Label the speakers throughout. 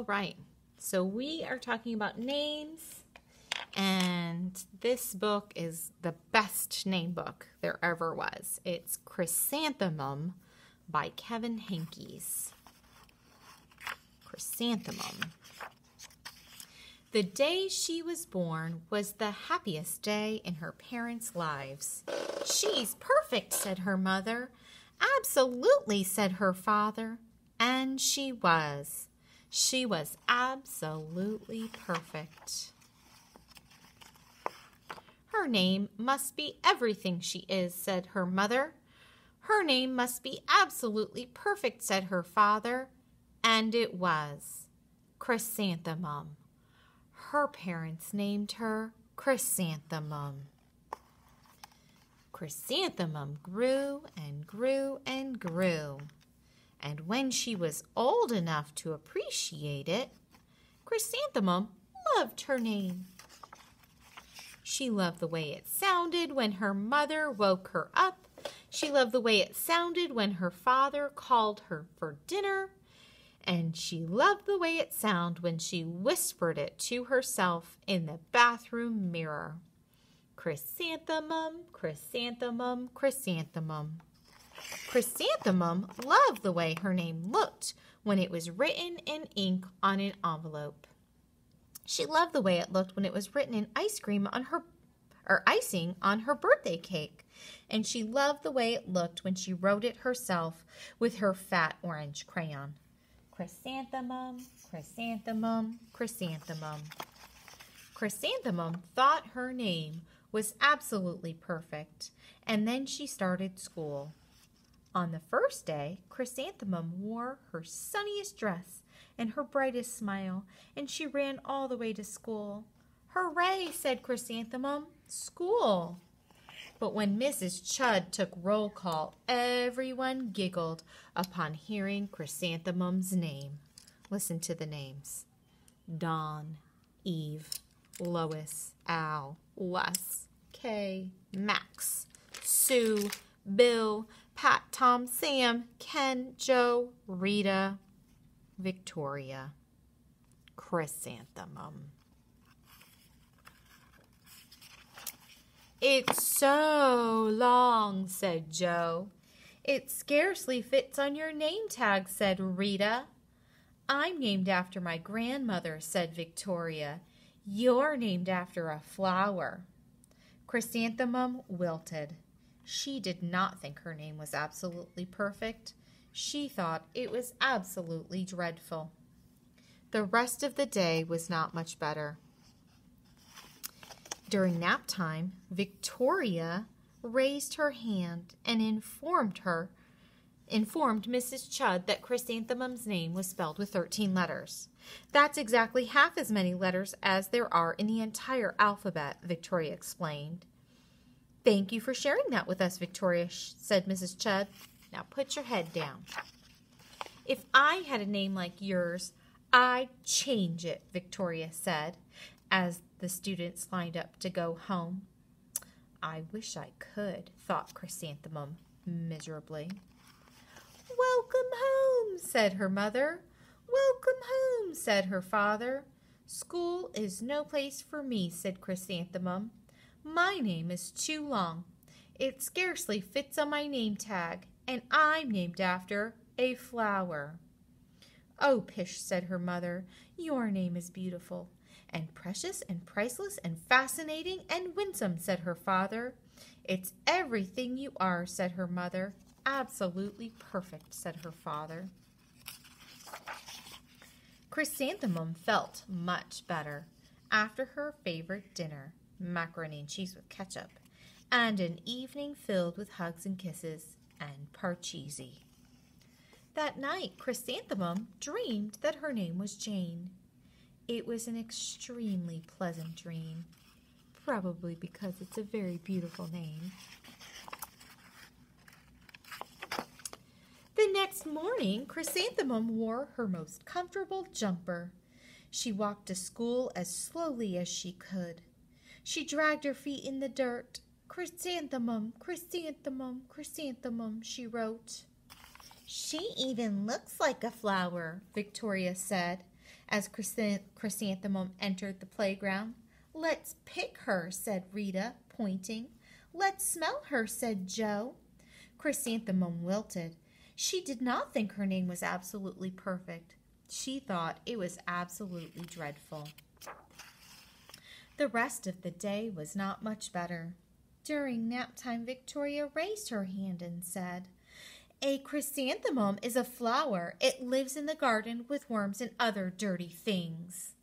Speaker 1: All right, so we are talking about names, and this book is the best name book there ever was. It's Chrysanthemum by Kevin Henkes. Chrysanthemum. The day she was born was the happiest day in her parents' lives. "She's perfect," said her mother. "Absolutely," said her father. And she was. She was absolutely perfect. "Her name must be everything she is," said her mother. "Her name must be absolutely perfect," said her father. And it was. Chrysanthemum. Her parents named her Chrysanthemum. Chrysanthemum grew and grew and grew. And when she was old enough to appreciate it, Chrysanthemum loved her name. She loved the way it sounded when her mother woke her up. She loved the way it sounded when her father called her for dinner. And she loved the way it sounded when she whispered it to herself in the bathroom mirror. Chrysanthemum, chrysanthemum, chrysanthemum. Chrysanthemum loved the way her name looked when it was written in ink on an envelope. She loved the way it looked when it was written in icing on her birthday cake. And she loved the way it looked when she wrote it herself with her fat orange crayon. Chrysanthemum, chrysanthemum, chrysanthemum. Chrysanthemum thought her name was absolutely perfect, and then she started school. On the first day, Chrysanthemum wore her sunniest dress and her brightest smile, and she ran all the way to school. "Hooray," said Chrysanthemum, "school." But when Mrs. Chud took roll call, everyone giggled upon hearing Chrysanthemum's name. Listen to the names. Dawn, Eve, Lois, Al, Les, Kay, Max, Sue, Bill, Pat, Tom, Sam, Ken, Joe, Rita, Victoria. Chrysanthemum. "It's so long," said Joe. "It scarcely fits on your name tag," said Rita. "I'm named after my grandmother," said Victoria. "You're named after a flower." Chrysanthemum wilted. She did not think her name was absolutely perfect. She thought it was absolutely dreadful. The rest of the day was not much better. During nap time, Victoria raised her hand and informed Mrs. Chud that Chrysanthemum's name was spelled with 13 letters. "That's exactly half as many letters as there are in the entire alphabet," Victoria explained. "Thank you for sharing that with us, Victoria," said Mrs. Chud. "Now put your head down." "If I had a name like yours, I'd change it," Victoria said, as the students lined up to go home. "I wish I could," thought Chrysanthemum miserably. "Welcome home," said her mother. "Welcome home," said her father. "School is no place for me," said Chrysanthemum. "My name is too long. It scarcely fits on my name tag, and I'm named after a flower." "Oh, pish," said her mother. "Your name is beautiful, and precious and priceless and fascinating and winsome," said her father. "It's everything you are," said her mother. "Absolutely perfect," said her father. Chrysanthemum felt much better after her favorite dinner, macaroni and cheese with ketchup, and an evening filled with hugs and kisses and parcheesi. That night, Chrysanthemum dreamed that her name was Jane. It was an extremely pleasant dream, probably because it's a very beautiful name. The next morning, Chrysanthemum wore her most comfortable jumper. She walked to school as slowly as she could. She dragged her feet in the dirt. "Chrysanthemum, chrysanthemum, chrysanthemum," she wrote. "She even looks like a flower," Victoria said, as Chrysanthemum entered the playground. "Let's pick her," said Rita, pointing. "Let's smell her," said Joe. Chrysanthemum wilted. She did not think her name was absolutely perfect. She thought it was absolutely dreadful. The rest of the day was not much better. During nap time, Victoria raised her hand and said, "A chrysanthemum is a flower. It lives in the garden with worms and other dirty things."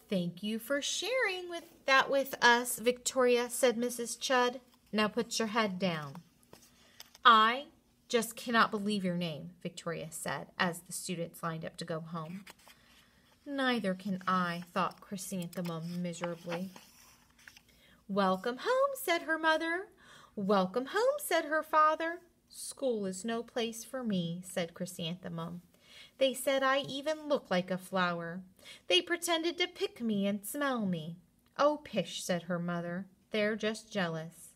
Speaker 1: "Thank you for sharing that with us, Victoria," said Mrs. Chudd. "Now put your head down." "I just cannot believe your name," Victoria said, as the students lined up to go home. "Neither can I," thought Chrysanthemum miserably. "Welcome home," said her mother. "Welcome home," said her father. "School is no place for me," said Chrysanthemum. "They said I even look like a flower. They pretended to pick me and smell me." "Oh, pish," said her mother. "They're just jealous."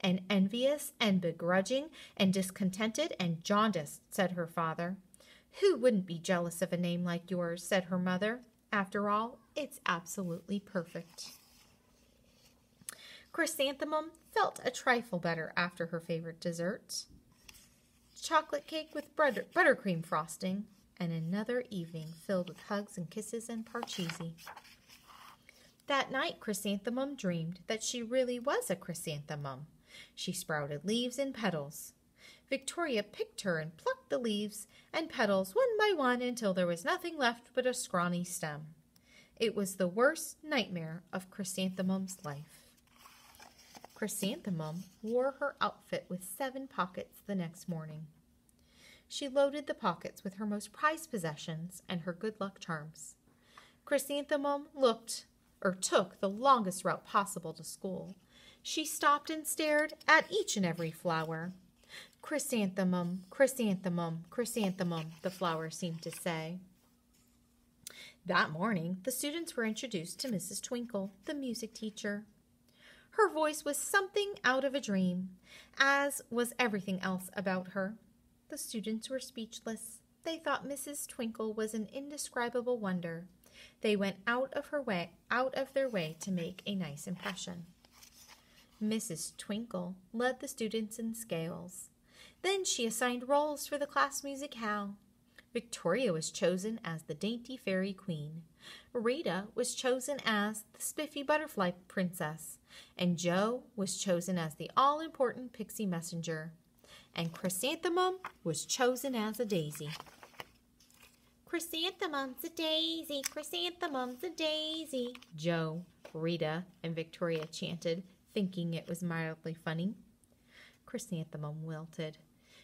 Speaker 1: "And envious and begrudging and discontented and jaundiced," said her father. "Who wouldn't be jealous of a name like yours?" said her mother. "After all, it's absolutely perfect." Chrysanthemum felt a trifle better after her favorite dessert, chocolate cake with buttercream frosting, and another evening filled with hugs and kisses and parcheesi. That night Chrysanthemum dreamed that she really was a chrysanthemum. She sprouted leaves and petals. Victoria picked her and plucked the leaves and petals one by one until there was nothing left but a scrawny stem. It was the worst nightmare of Chrysanthemum's life. Chrysanthemum wore her outfit with 7 pockets the next morning. She loaded the pockets with her most prized possessions and her good luck charms. Chrysanthemum took the longest route possible to school. She stopped and stared at each and every flower. "Chrysanthemum, chrysanthemum, chrysanthemum," the flower seemed to say. That morning, the students were introduced to Mrs. Twinkle, the music teacher. Her voice was something out of a dream, as was everything else about her. The students were speechless. They thought Mrs. Twinkle was an indescribable wonder. They went out of their way to make a nice impression. Mrs. Twinkle led the students in scales. Then she assigned roles for the class musicale. Victoria was chosen as the dainty fairy queen. Rita was chosen as the spiffy butterfly princess. And Joe was chosen as the all-important pixie messenger. And Chrysanthemum was chosen as a daisy. "Chrysanthemum's a daisy, chrysanthemum's a daisy," Joe, Rita, and Victoria chanted, thinking it was mildly funny. Chrysanthemum wilted.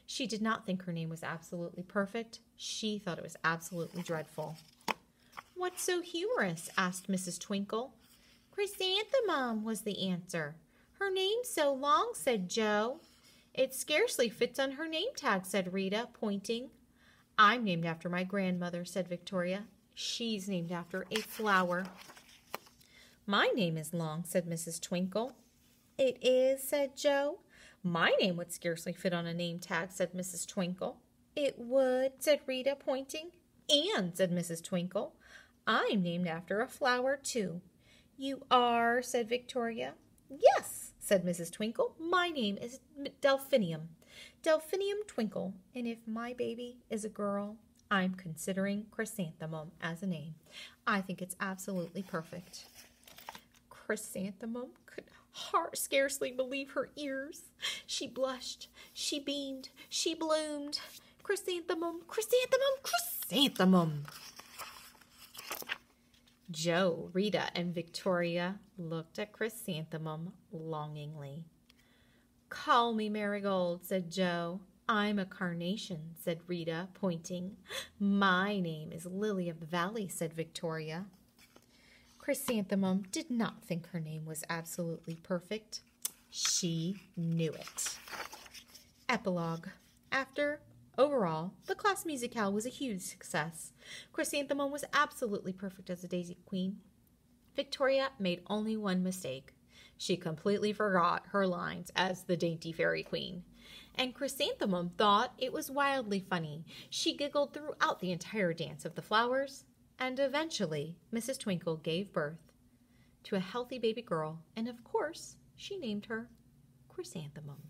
Speaker 1: She did not think her name was absolutely perfect. She thought it was absolutely dreadful. "What's so humorous?" asked Mrs. Twinkle. "Chrysanthemum," was the answer. "Her name's so long," said Joe. "It scarcely fits on her name tag," said Rita, pointing. "I'm named after my grandmother," said Victoria. "She's named after a flower." "My name is long," said Mrs. Twinkle. "It is," said Joe. "My name would scarcely fit on a name tag," said Mrs. Twinkle. "It would," said Rita, pointing. "And," said Mrs. Twinkle, "I'm named after a flower, too." "You are," said Victoria. "Yes," said Mrs. Twinkle. "My name is Delphinium. Delphinium Twinkle. And if my baby is a girl, I'm considering Chrysanthemum as a name. I think it's absolutely perfect." Chrysanthemum could scarcely believe her ears. She blushed, she beamed, she bloomed. "Chrysanthemum, chrysanthemum, chrysanthemum." Joe, Rita, and Victoria looked at Chrysanthemum longingly. "Call me Marigold," said Joe. "I'm a carnation," said Rita, pointing. "My name is Lily of the Valley," said Victoria. Chrysanthemum did not think her name was absolutely perfect. She knew it. Epilogue. Overall, the class musicale was a huge success. Chrysanthemum was absolutely perfect as a daisy queen. Victoria made only one mistake. She completely forgot her lines as the dainty fairy queen. And Chrysanthemum thought it was wildly funny. She giggled throughout the entire dance of the flowers And eventually, Mrs. Twinkle gave birth to a healthy baby girl, and of course, she named her Chrysanthemum.